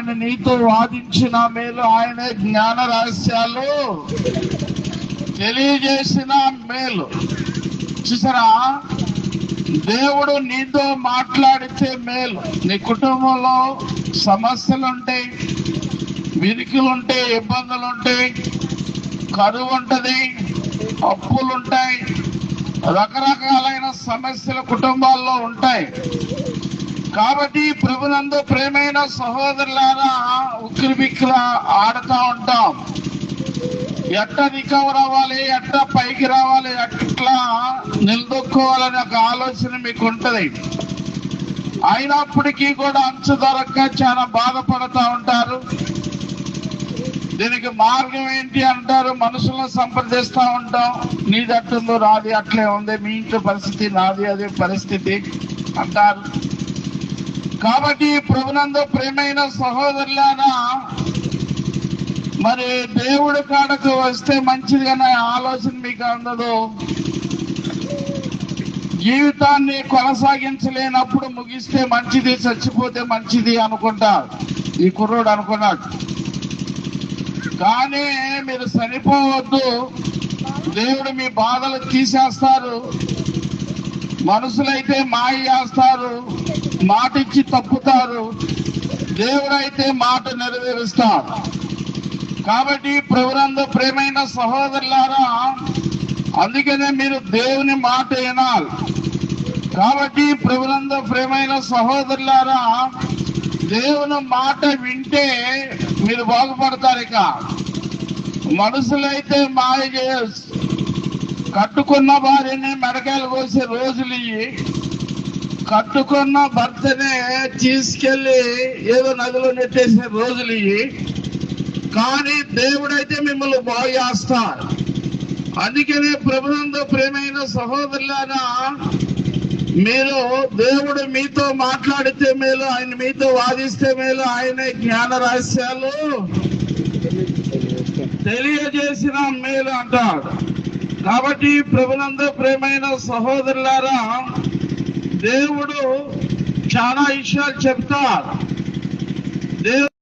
ఆయన నీతో వాదించిన మేలు, ఆయన జ్ఞాన రహస్యాలు తెలియజేసిన మేలు. చూసారా, దేవుడు నీతో మాట్లాడితే మేలు. నీ కుటుంబంలో సమస్యలుంటాయి, విరికులుంటాయి, ఇబ్బందులుంటాయి, కరువు ఉంటుంది, అప్పులుంటాయి, రకరకాలైన సమస్యలు కుటుంబాల్లో ఉంటాయి. కాబట్టి ప్రభునందు ప్రేమైన సహోదరులారా, ఉక్కిరిబిక్కిర ఆడుతూ ఉంటాం. ఎట్లా రికవర్ అవ్వాలి, ఎట్లా పైకి రావాలి, ఎట్లా నిలదొక్కోవాలనే ఒక ఆలోచన మీకు ఉంటుంది. అయినప్పటికీ కూడా అంచు దొరక్క చాలా బాధపడుతూ ఉంటారు. దీనికి మార్గం ఏంటి అంటారు. మనుషులను సంప్రదిస్తూ ఉంటాం. నీది అట్టుందో, నాది అట్లే ఉంది, మీ ఇంట్లో పరిస్థితి, నాది అదే పరిస్థితి అంటారు. కాబట్టి ప్రభునందు ప్రేమైన సహోదరులారా, మరి దేవుడి కాడకు వస్తే మంచిది అనే ఆలోచన మీకు అందదు. జీవితాన్ని కొనసాగించలేనప్పుడు ముగిస్తే మంచిది, చచ్చిపోతే మంచిది అనుకుంటారు. ఈ కుర్రోడు అనుకున్నాడు. కానీ మీరు చనిపోవద్దు, దేవుడు మీ బాధలు తీసేస్తారు. మనుషులైతే మాయ చేస్తారు, మాట ఇచ్చి తప్పుతారు, దేవుడైతే మాట నెరవేరుస్తారు. కాబట్టి ప్రభునందు ప్రేమైన సహోదరులారా, అందుకనే మీరు దేవుని మాట వినాలి. కాబట్టి ప్రభునందు ప్రేమైన సహోదరులారా, దేవుని మాట వింటే మీరు బాగుపడతారు. ఇక మనుషులైతే మాయ చేయొచ్చు. కట్టుకున్న భార్యని మెడకాయలు కోసే రోజులు ఇవి. కట్టుకున్న భర్తనే తీసుకెళ్లి ఏదో నదిలో నెట్టేసే రోజులు ఇవి. కానీ దేవుడైతే మిమ్మల్ని బాగు చేస్తారు. అందుకనే ప్రభునందు ప్రేమైన సహోదరులారా, మీరు దేవుడు మీతో మాట్లాడితే మేలు, ఆయన మీతో వాదిస్తే మేలు, ఆయన జ్ఞాన రహస్యాలు తెలియజేసిన మేలు అంటాడు. కాబట్టి ప్రభునందు ప్రేమైన సహోదరులారా, దేవుడు చాలా విషయాలు చెప్తారు. దేవుడు